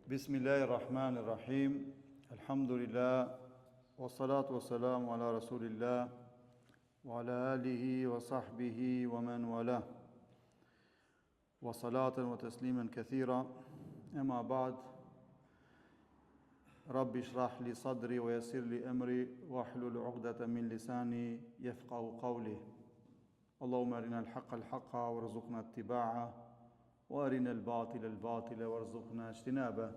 Bismillahirrahmanirrahim. Alhamdulillah. Wa salatu wa salamu ala rasulillah. Wa ala alihi wa sahbihi wa man wala. Wa salatan wa tasliman kathira. Amma ba'd. Rabbi shrah li sadri wa yassir li amri wa hlul 'uqdatan min lisani yafqahu qawli. Allahumma arina al-haqqa al-haqqa warzuqna ittiba'ah. Wa arina al-batila al-batila warzuqna ijtinaba.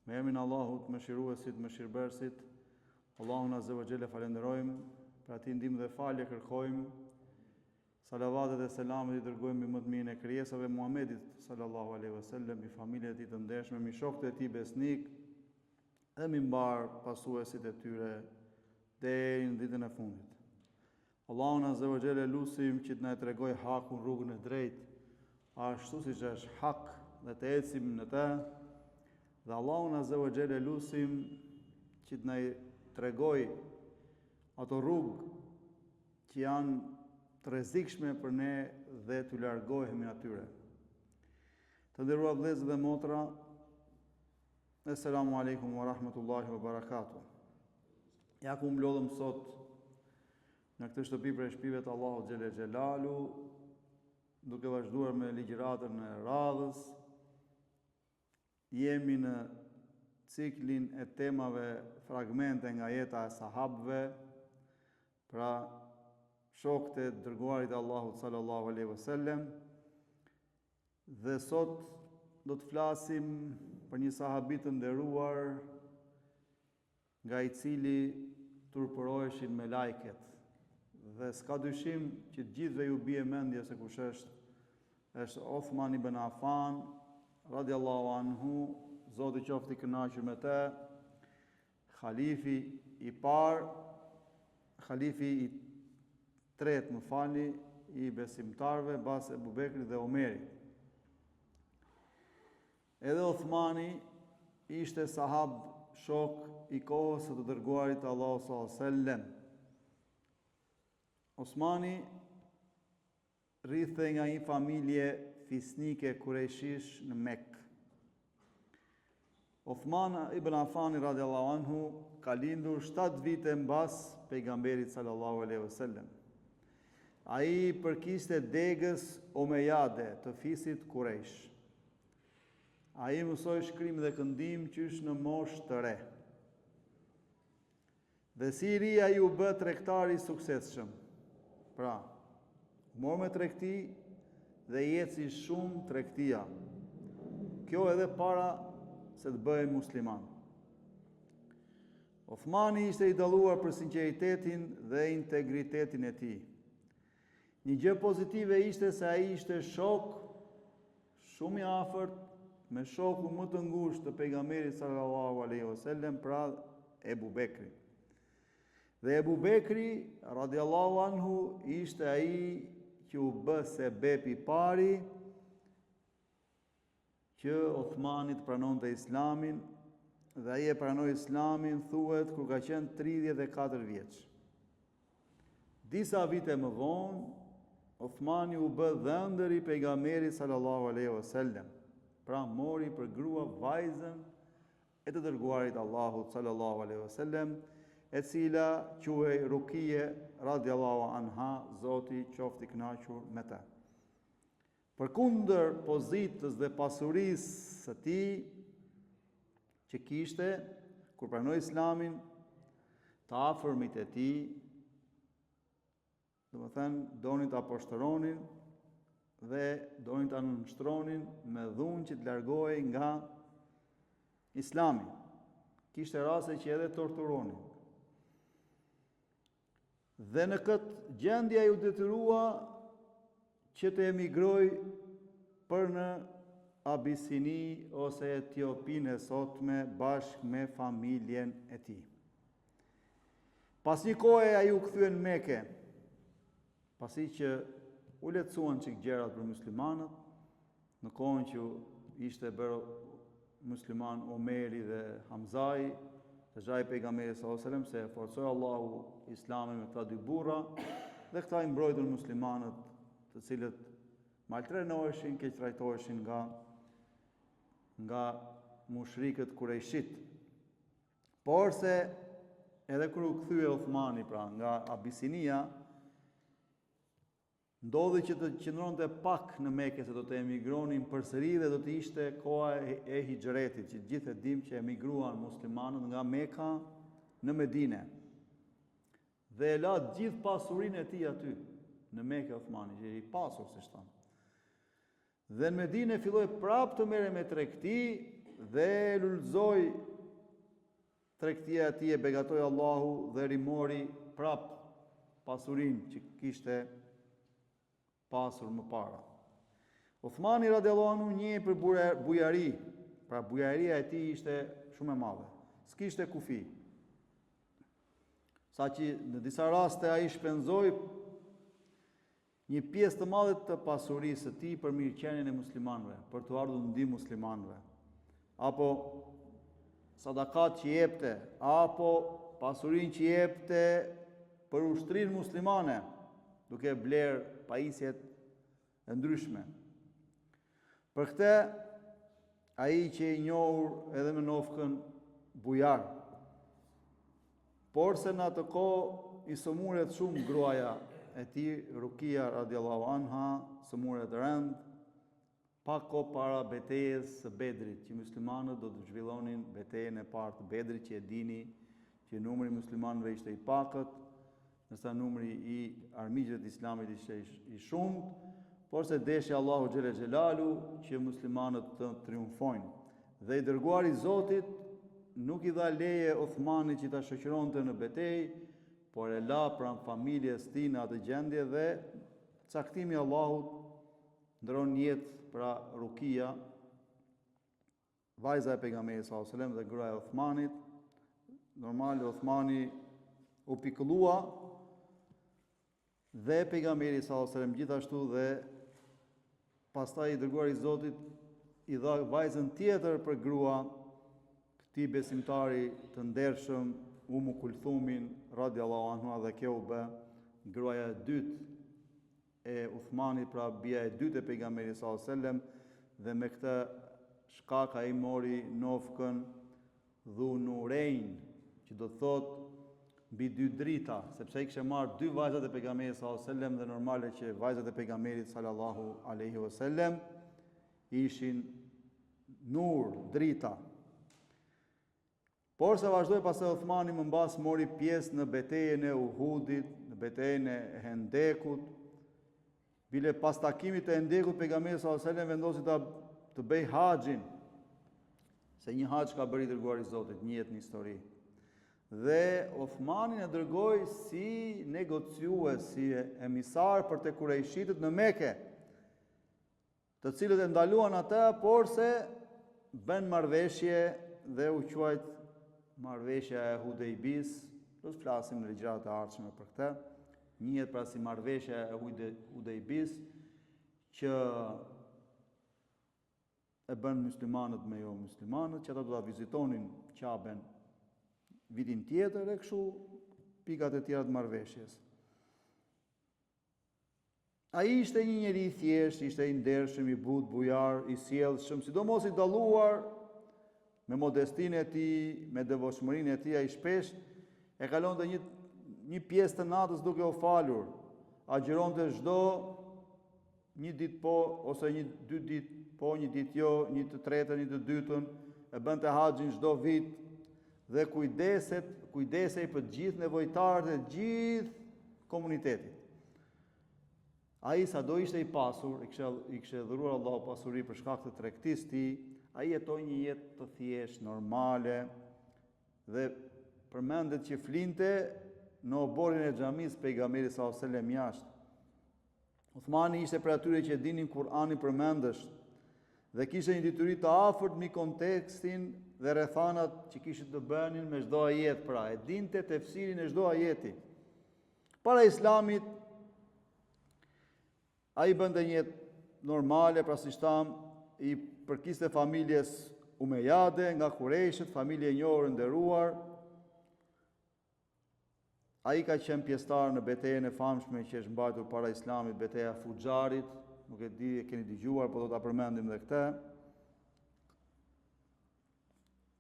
Me emrin e Allahut, mëshiruesit, mëshirbërësit, Allahun azza wa jalla falenderojmë, për ati ndihmë dhe falje kërkojmë. Salavatet e selamet i dërgojmë mbi më të mirën e krijesave, Muhamedit sallallahu alaihi wasallam, i familjes së tij të ndershme, mbi shokët e tij besnik dhe mbi mbar pasuesit e tyre deri në ditën e fundit. Allahun azza wa jalla lutim që të na tregoj hakun, rrugën e drejtë, ashtu siç është hak dhe të ecim në të. Dhe Allahun azza wa jalla lutim që të na tregoj ato rrugë që janë të rrezikshme për ne dhe të largohemi atyre. Të nderuar vëllezër dhe motra, Assalamu alaikum wa rahmatullahi wa barakatuh. Ja ku mblodhëm sot në këtë shtëpi për shtëpive të Allahut xhelle xhelalu, duke vazhduar me ligjëratën e radhës. Jemi në ciklin e temave fragmente nga jeta e sahabëve, pra shokët e dërguarit Allahut sallallahu alaihi wasallam, dhe sot do të flasim për një sahabi të nderuar nga i cili turpëroheshin me lajket, dhe s'ka dyshim që të gjithëve ju bie mendje se kush është Uthman ibn Affan radiallahu anhu, Zoti qoftë i kënaqur me të, khalifi i parë, khalifi i tretë, më falni, i besimtarve pas Ebu Bekrit dhe Omerit. Edhe Uthmani ishte sahab, shok i kohës së të dërguarit Allahu sallallahu alaihi wasallam. Osmani rrithej nga një familje fisnike kurejshish në Mekë. Uthman ibn Affan radiallahu anhu ka lindur 7 vite mbas pejgamberit sallallahu alaihi wasallam. Ai përkiste degës Omejade të fisit Kurejsh. Ai mësoi shkrim dhe këndim qysh në moshë të re. Dhe si i ri ai u bë tregtar i suksesshëm. Pra, mor me tregti dhe jeci shumë tregtia. Kjo edhe para se të bëhej musliman. Uthmani ishte i dalluar për sinqeritetin dhe integritetin e tij. Një gjë pozitive ishte se ai ishte shok shumë i afërt me shokun më të ngushtë të pejgamberit sallallahu alaihi wasallam, pra Ebu Bekri. Dhe Ebu Bekri radiallahu anhu ishte ai që u bë sebeb i pari që Uthmanit pranonte Islamin, dhe ai e pranoi Islamin, thuhet, kur ka qenë 34 vjeç. Disa vite më vonë, Uthmani u bë dhëndër i pejgamberit sallallahu alaihi wasallam. Pra mori për grua vajzën e të dërguarit Allahut sallallahu alaihi wasallam, e cila quhej Ruqije radiallahu anha, Zoti qoftë i kënaqur me të. Përkundër pozitës dhe pasurisë së tij që kishte kur pranoi Islamin, të afërmit e tij, domethënë donin ta poshtëronin dhe donin ta nënshtronin me dhunë që të largohej nga Islami. Kishte raste që edhe torturonin. Dhe në këtë gjendje ai u detyrua që të emigroj për në Abisini ose Etiopinë e sotme bashkë me familjen e tij. Pas një kohe ai u kthye në Mekë, pasi që u lehtësuan çik gjërat për muslimanët, në kohën që ishte bërë musliman Omeri dhe Hamzai, të xhai pejgamberit sallallahu alajhi wasallam, se forcoi Allahu Islamin me këta dy burra, dhe këta i mbrojtën muslimanët, të cilët maltrenoheshin, keq trajtoheshin nga mushrikët Kurejshit. Por se edhe kur u kthye Uthmani pra nga Abisinia, ndodhi që të qëndronte pak në Mekë se do të emigronin përsëri dhe do të ishte koha e hijretit, që gjithë e dim që emigruan muslimanët nga Meka në Medine. Dhe e la gjithë pasurinë e tij aty në Mekë Uthmani, që i pasur si thon. Dhe në Medine filloi prapë të merre me tregti dhe lulëzoi tregtia e tij, e begatoi Allahu dhe rimori prapë pasurinë që kishte pasur më para. Uthmani radiallahu anhu njeh për bujari, pra bujaria e tij ishte shumë e madhe. S'kishte kufi. Saqë në disa raste ai shpenzoi një pjesë të madhe të pasurisë së tij për mirëqenien e muslimanëve, për të ardhur ndihmë muslimanëve. Apo sadakat që jepte, apo pasurinë që jepte për ushtrinë muslimane, duke bler pajisjet e ndryshme. Për këtë, ai që i njohur edhe me nofkën bujar, por se në atë kohë i sëmuret shumë gruaja e tij, Rukia radiallahu anha, sëmuret rënd, pak kohë para betejës së Bedrit, që muslimanët do të zhvillonin betejën e parë të Bedrit, që e dini që numri i muslimanëve ishte i pakët, nësa numri i armiqve të Islamit ishte i shumët, por se deshi Allahu xhele xhelalu që muslimanët të triumfojnë. Dhe i dërguari i Zotit nuk i dha leje Uthmanit që ta shoqëronte në betejë, por e la pranë familjes tij në atë gjendje dhe caktimi i Allahut ndron jetë pra Rukia, vajza e pejgamberit sallallahu alajhi wasallam dhe gruaja e Uthmanit. Normal Uthmani u pikëllua dhe pejgamberi sallallahu alajhi wasallam gjithashtu, dhe pastaj i dërguari i Zotit i dha vajzën tjetër për grua këtij besimtari të ndershëm, Umu Kulthumin radiallahu anha, dhe kjo u bë gruaja e dytë e Uthmanit, pra bia e dytë e pejgamberit sallallahu alajhi wasallam, dhe me këtë shkak ai mori nofkën Dhunurain, që do të thotë mbi dy drita, sepse ai kishte marrë dy vajzat e pejgamberit sallallahu alajhi wasallam, dhe normale që vajzat e pejgamberit sallallahu alaihi wasallam ishin nur, drita. Por se vazhdoi pastaj Uthmani më mbas mori pjesë në betejën e Uhudit, në betejën e Hendekut. Bile pas takimit të Hendekut, pejgamberi sallallahu alajhi wasallam vendosi të bëj haxhin, se një haxh ka bërë i dërguari i Zotit, një jetë në histori. Dhe Uthmanin e dërgoi si negociues, si emisar për te Kurejshitët në Mekë, të cilët e ndaluan atë, por se bën marrëveshje dhe u quajt marrëveshja e Hudejbis. Do të flasim në ligjërat e ardhshme për këtë. Njihet pra si marrëveshja e Hudejbis, që e bën muslimanët me jo muslimanët, që ata do ta vizitonin Qaben vitin tjetër, e kështu pikat e tjera të marrëveshjes. Ai ishte një njeri i thjeshtë, ishte i ndershëm, i butë, bujar, i sjellshëm, sidomos i dalluar me modestinë e tij, me devotshmërinë e tij. Ai shpesh e kalonte një pjesë të natës duke u falur. Agjironte çdo një ditë po, ose dy ditë po, një ditë jo, një të tretën, një të dytën, e bënte haxhin çdo vit dhe kujdesej për të gjithë nevojtarët e gjithë komunitetit. Ai sado ishte i pasur, i kishte dhuruar Allahu pasuri për shkak të tregtisë së tij, ai jetoi një jetë të thjeshtë, normale, dhe përmendet që flinte në oborin e xhamisë pejgamberit sallallahu alajhi wasallam jashtë. Uthmani ishte për atyre që dinin Kur'anin përmendësh dhe kishte një detyri të afërt mbi kontekstin dhe rrethanat që kishin të bënin me çdo ajet, pra e dinte tefsirin e çdo ajeti. Para Islamit ai bënte një jetë normale, pra siç tham, i përkiste familjes Umejade nga Kurejshët, familje e njohur e nderuar. Ai ka qenë pjesëtar në betejën e famshme që është mbajtur para Islamit, beteja e Fuxharit, nuk e di, e keni dëgjuar, po do ta përmendim edhe këtë.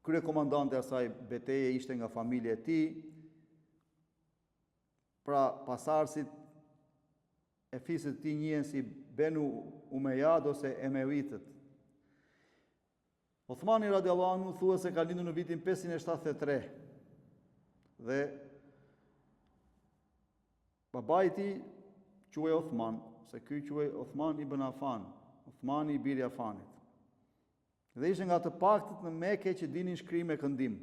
krye komandante e asaj beteje ishte nga familja e tij. Pra pasardhësit e fisit të tij njihen si Benu Umayyad ose Emevitët. Uthmani radiallahu anhu thuhet se ka lindur në vitin 573 dhe babai i tij quhej Uthman, se ky quhej Uthman ibn Affan, Uthmani i biri Afanit. Dhe ishte nga të paktët në Mekë që dinin shkrim e këndim.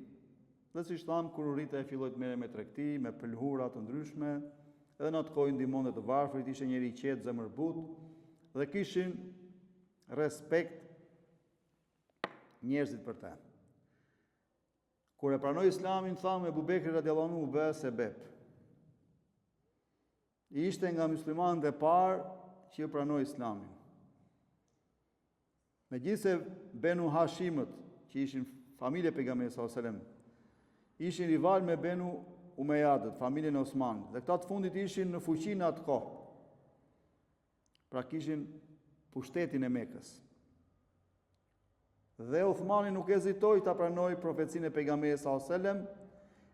Dhe siç tham, kur u rritej filloi të merrej me tregti, me pëlhura të ndryshme, edhe në atë kohë ndihmonte të varfrit, ishte njëri i qetë, zemërbut, dhe kishin respekt njerëzit për te. Kur e pranoi Islamin, thamë Ebu Bekri radiallahu anhu u bë sebeb. Ishte nga muslimanët e parë që e pranoi Islamin. Megjithëse Benu Hashimët, që ishin familje pejgamberit sallallahu alajhi wasallam, ishin rival me Benu Umayyadët, familjen e Osmanit, dhe këta të fundit ishin në fuqinë atë kohë. Pra kishin pushtetin e Mekës. Dhe Uthmani nuk hezitoi ta pranoi profecinë e pejgamberit sallallahu alajhi wasallam,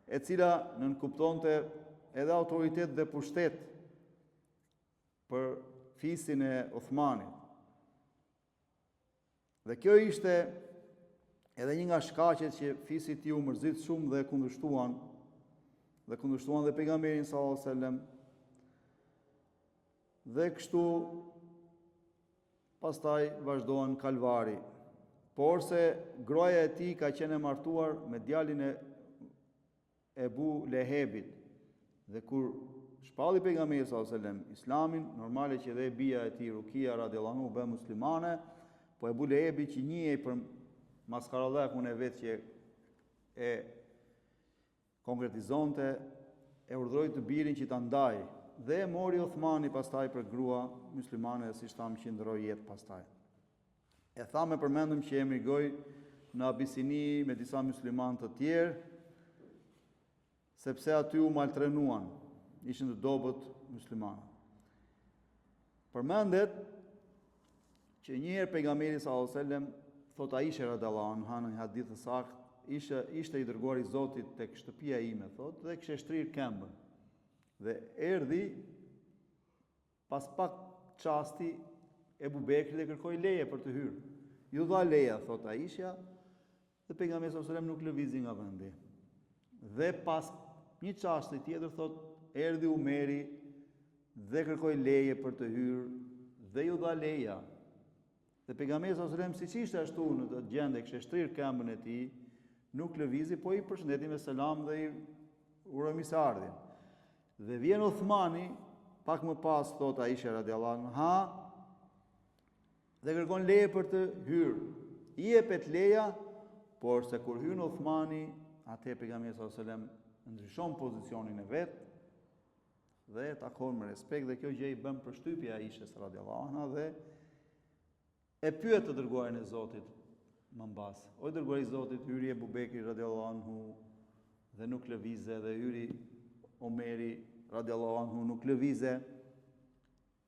e cila nënkuptonte edhe autoritet dhe pushtet për fisin e Uthmanit. Dhe kjo ishte edhe një nga shkaqet që fisi i tij u mërzit shumë dhe kundërshtuan dhe pejgamberin sallallahu alajhi wasallam. Dhe kështu pastaj vazhdoan kalvari. Por se groja e tij ka qenë e martuar me djalin e Ebu Lehebit. Dhe kur shpalli pejgamberi sallallahu alajhi wasallam Islamin, normale që dhe bija e tij Rukia radiallahu anhu bë muslimane, po Ebu Lehebi që njihej për maskarallakun e vet që e konkretizonte, e urdhëroi të birin që ta ndaj dhe e mori Uthmani pastaj për grua muslimane, dhe siç tham që ndroi jetë pastaj. E thamë përmendëm që emigroi në Abisini me disa muslimanë të tjerë, sepse aty u maltrenuan, ishin të dobët muslimanë. Përmendet që njëherë pejgamberi sallallahu alajhi wasallam thot Aisha radhiyallahu anha në një hadith të saktë, ishte i dërguar i Zotit tek shtëpia ime, thot, dhe kishte shtrirë këmbën. Dhe erdhi pas pak çasti Ebu Bekri dhe kërkoi leje për të hyrë. Ju dha leja, thot Aisha, dhe pejgamberi sallallahu alajhi wasallam nuk lëvizi nga vendi. Dhe pas një çasti tjetër, thot, erdhi Umeri dhe kërkoi leje për të hyrë dhe ju dha leja. Dhe pejgamberi sallallahu alajhi wasallam siç ishte ashtu në të gjendje, kishte shtrirë këmbën e tij, nuk lëvizi, po i përshëndeti me selam dhe i uroi mirëseardhjen. Dhe vjen Uthmani, pak më pas, thot Aisha radiallahu anha, dhe kërkon leje për të hyrë. I jepet leja, por se kur hyn Uthmani, atë pejgamberi sallallahu alajhi wasallam ndryshon pozicionin e vet dhe e takon me respekt, dhe kjo gjë i bën përshtypje Aishës radiallahu anha dhe e pyet të dërguarin e Zotit më mbas. O dërguari i Zotit, hyri Ebu Bekri radiallahu anhu dhe nuk lëvize, dhe hyri Omeri radiallahu anhu nuk lëvize,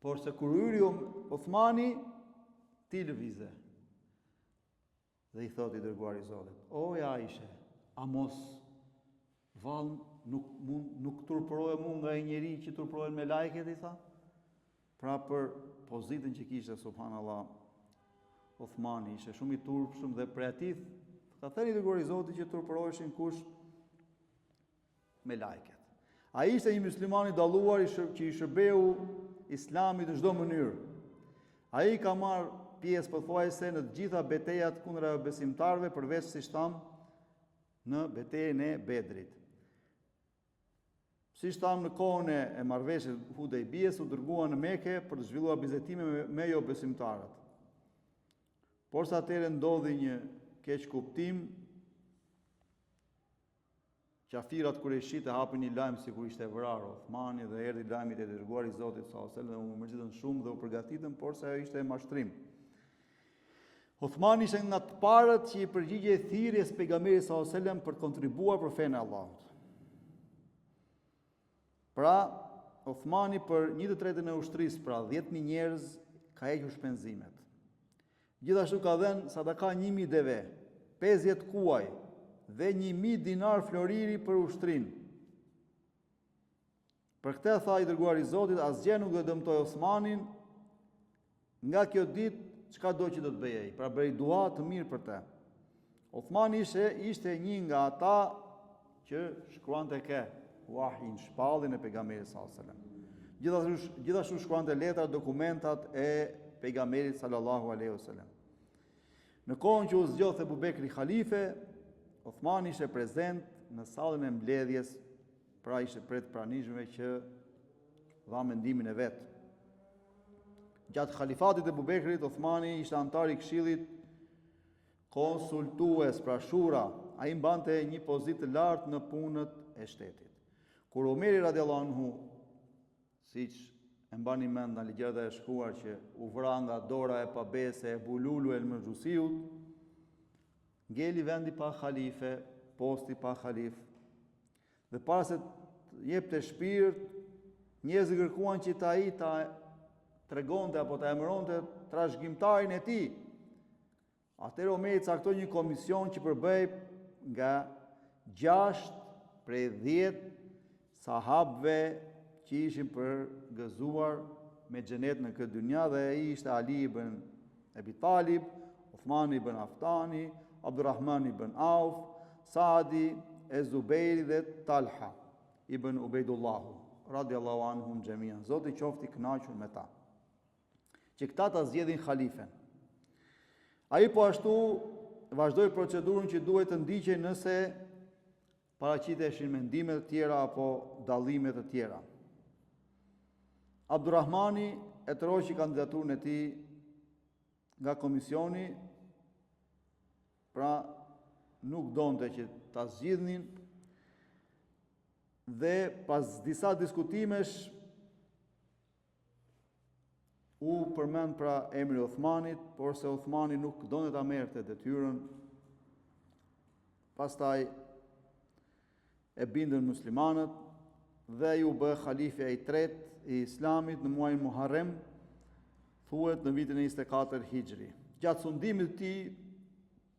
por se kur hyri Uthmani, ti lëvize. Dhe i thot i dërguari i Zotit, o ja Aisha, a mos vallë nuk turpërohet mu nga e njeri që turpërohet me lajket, i tha? Pra për pozitën që kishte, subhanallah, Uthmani ishte shumë i turpshëm dhe për atit, ka thënë i dërguari i Zotit që turpëroheshin kush me lajket. Ai ishte një musliman i dalluar që i shërbeu Islamit në çdo mënyrë. Ai ka marrë pjesë pothuajse në të gjitha betejat kundër besimtarëve, përveç siç tham në betejën e Bedrit. Siç tham, në kohën e marrëveshjes Hudejbijes u dërguan në Mekë për të zhvilluar bizetime me jo besimtarët. Por sa atëherë ndodhi një keq kuptim, qafirat kureshit e hapën një lajm sikur ishte vrarë Uthmani, dhe erdhi lajmi te dërguari i Zotit sallallahu alajhi wasallam dhe u mërzitën shumë dhe u përgatitën, por se ajo ishte mashtrim. Uthmani ishte nga të parët që i përgjigjej thirrjes pejgamberit sallallahu alajhi wasallam për të kontribuar për fenë e Allahut. Pra, Uthmani për 1/3 e ushtrisë, pra 10.000 njerëz, ka hequr shpenzimet. Gjithashtu ka dhënë sadaka 1.000 deve, 50 kuaj, dhe 1000 dinar floriri për ushtrin. Për këtë tha i dërguari i Zotit, asgjë nuk do dëmtoj Osmanin nga kjo ditë, çka do që do të bëjë ai. Pra bëri dua të mirë për të. Osmani ishte një nga ata që shkruante wahin, shpallin e pejgamberit sallallahu alaihi wasallam. Gjithashtu shkruante letrat, dokumentat e pejgamberit sallallahu alaihi wasallam. Në kohën që u zgjodh Abu Bekri halife, Osmani ishte prezent në sallën e mbledhjes, pra ishte pret pranishmëve që dha mendimin e vet. Gjatë khalifatit e Abu Bekrit, Osmani ishte antar i këshillit konsultues, pra shura. Ai mbante një pozitë të lartë në punët e shtetit. Kur Omeri radiallahu anhu, siç e mbani mend në ligjërat e shkruar që u vra nga dora e pabese e Bululu el Mërgjusiut, ngeli vendi pa khalife, posti pa khalif. Dhe para se të jepte shpirt, njerëzit kërkuan që ai ta tregonte apo ta emëronte trashëgimtarin e tij. Atëherë Omeri caktoi një komision që përbëhej nga 6 prej 10 sahabëve që ishin përgëzuar me xhenet në këtë dynja, dhe ai ishte Ali ibn Abi Talib, Uthman ibn Aftani, Abdurrahman ibn Auf, Saadi e Zubeiri dhe Talha ibn Ubejdullahu, radiallahu anhum xhamian. Zoti qoftë i kënaqur me ta, që këta ta zgjedhin khalifen. Ai po ashtu vazhdoi procedurën që duhet të ndiqej nëse paraqiteshin mendime të tjera apo dallime të tjera. Abdurrahmani e troqi kandidaturën e tij nga komisioni, pra nuk donte që ta zgjidhnin, dhe pas disa diskutimesh u përmend pra emri Uthmanit, por se Uthmani nuk donte ta merrte detyrën. Pastaj e bindën muslimanët dhe ju bë halifja i tretë i Islamit në muajin Muharrem, thuhet në vitin e 24 Hijri. Gjatë sundimit të tij,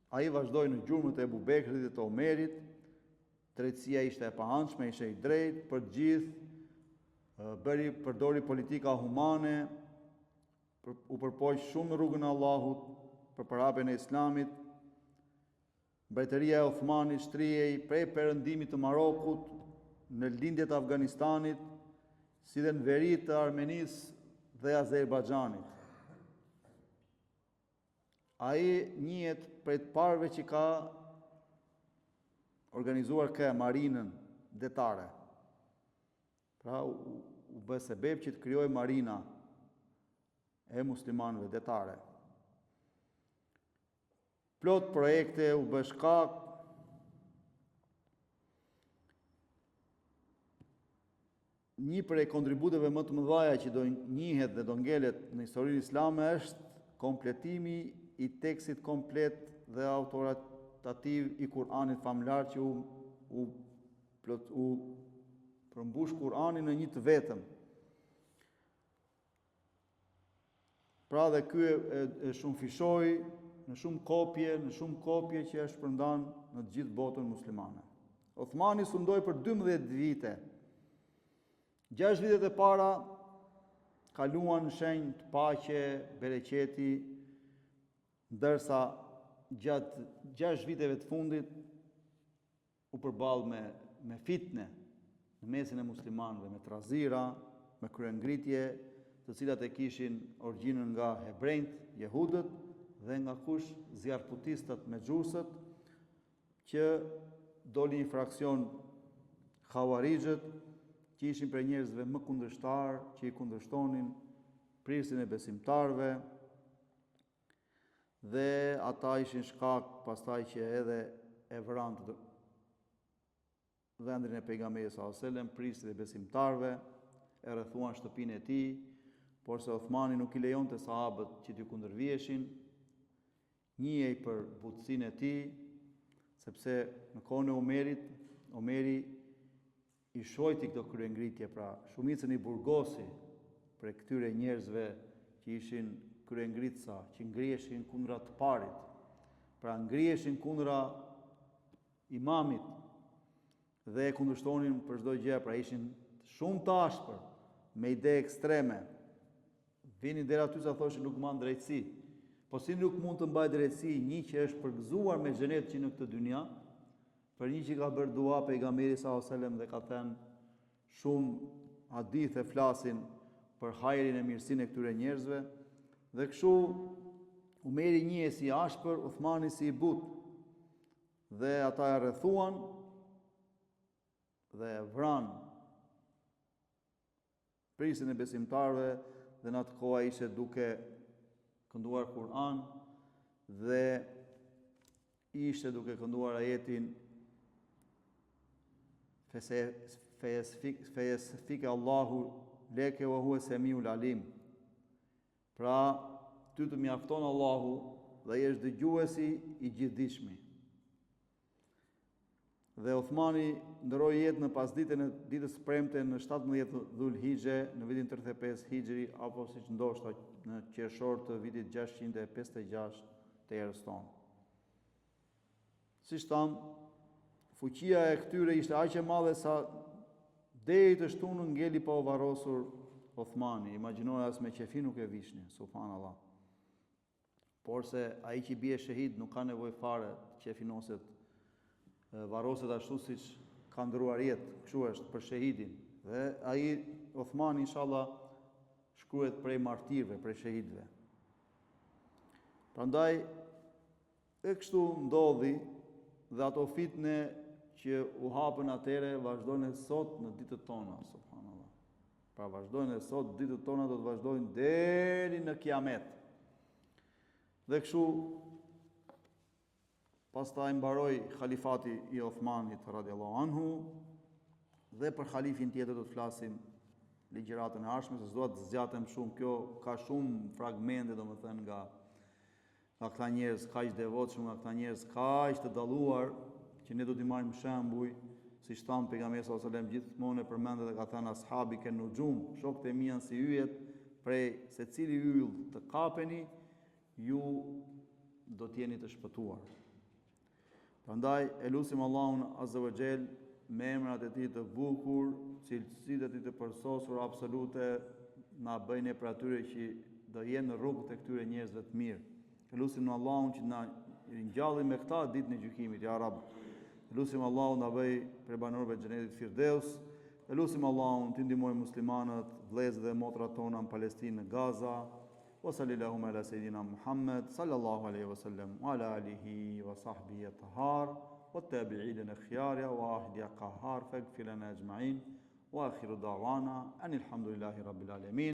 ai vazhdoi në gjurmët e Abu Bekrit dhe të Omerit. Drejtësia ishte e paanshme, ishte i drejtë për gjithë, përdori politika humane, u përpoq shumë në rrugën e Allahut për përhapjen e Islamit. Mbretëria e Uthmanit shtrihej prej perëndimit të Marokut në lindjet e Afganistanit, si dhe në veri të Armenisë dhe Azerbajxhanit. Ai njihet prej të parëve që ka organizuar marinën detare. Pra u bë sebeb që të krijojë marina e muslimanëve detare. Plot projekte u bë shkak një prej kontributeve më të mëdha që do njihet dhe do ngelet në historinë islame është kompletimi i tekstit komplet dhe autoritativ i Kur'anit famlar, që u përmbush Kur'anin në një të vetëm. Pra dhe ky e shumë fishoi në shumë kopje që e shpërndan në të gjithë botën muslimane. Uthmani sundoi për 12 vite. 6 vitet e para kaluan në shenjë të paqe, bereqeti, ndërsa gjatë 6 viteve të fundit u përball me fitne në mesin e muslimanëve, me trazira, me kryengritje, të cilat e kishin origjinën nga hebrejt, jehudët, dhe nga kush, zjarrputistët me xhusët, që doli një fraksion Khawarijët, që ishin për njerëzve më kundërshtar, që i kundërshtonin prisjen e besimtarëve, dhe ata ishin shkak pastaj që edhe e vranë vendin e pejgamberit sallallahu alajhi wasallam, prisjen e besimtarëve, e rrethuan shtëpinë e tij, por se Uthmani nuk i lejonte sahabët që t'i kundërvieshin, njihej për butësinë e tij, sepse në kohën e Omeri i shojti këto kryengritje, pra shumicën i burgosi për këtyre njerëzve që ishin kryengritësa, që ngriheshin kundra të parit, pra ngriheshin kundra imamit dhe e kundërshtonin për çdo gjë, pra ishin shumë të ashpër, me ide ekstreme. Vinin deri aty sa thoshin nuk mban drejtësi. Po si nuk mund të mbaj drejtësi një që është përgëzuar me xhenet që në këtë dynja, për një që ka bërë dua pejgamberi sallallahu alajhi wasallam dhe ka thënë shumë hadithe flasin për hajrin e mirësinë e këtyre njerëzve, dhe kështu Umeri njihe si ashpër, Uthmani si i butë, dhe ata e rrethuan dhe vran prisin e besimtarëve, dhe në atë kohë ishte duke kënduar Kur'an dhe ishte duke kënduar ajetin Fejasfike Allahu leke wa huwa semiul alim. Pra, ty të mjafton Allahu dhe je dëgjuesi i gjithdijshmi. Dhe Uthmani ndroi jetën në pasditën e ditës së premte në 17 Dhulhixhe në vitin 35 Hijri, apo siç ndoshta në qershor të vitit 656 të erës tonë. Siç tham, fuqia e këtyre ishte aq e madhe sa deri të shtunën ngeli pa u varrosur Uthmani. Imagjinoj as me qefi nuk e vishni, subhanallahu. Por se ai që bie shahid nuk ka nevojë fare qefinoset varroset ashtu siç ka ndruar jetë, kështu është për shahidin. Dhe ai Uthmani inshallah shkruhet prej martirëve, prej shahidëve. Prandaj e kështu ndodhi dhe ato fitne që u hapën atëre vazhdojnë sot në ditët tona, subhanallahu. Pra vazhdojnë sot, ditët tona do të vazhdojnë deri në kiamet. Dhe kështu pastaj mbaroi khalifati i Uthmanit radhiyallahu anhu, dhe për khalifin tjetër do të flasim ligjëratën e ardhshme, se s'dua të zgjatem shumë, kjo ka shumë fragmente domethënë nga këta njerëz kaq devotshëm, nga këta njerëz kaq të dalluar, që ne do t'i marrim shembuj, siç thamë pejgamberi sallallahu alajhi wasallam gjithmonë e përmendet dhe ka thënë ashabi ken nujum, shokët e mi janë si yjet, prej secili yll të kapeni, ju do t'jeni të shpëtuar. Prandaj e lutim Allahun azza wa jall me emrat e tij të bukur, cilësitë e tij të përsosura absolute, na bëjnë për atyre që do jenë në rrugët e këtyre njerëzve të mirë. E lutim Allahun që na ringjalli me këta ditën e gjykimit, ya Rabb. E lutim Allahun na bëj prej banorëve të xhenetit Firdeus. E lutim Allahun të ndihmojë muslimanët, vëllezërit dhe motrat tona në Palestinë, në Gaza. Wa sallallahu ala sayidina Muhammad sallallahu alaihi wasallam wa ala alihi wa sahbihi at-tahar wa at-tabi'in al-akhyar wa ahdi qahhar faghfir lana ajma'in wa akhiru da'wana anil hamdulillahi rabbil alamin.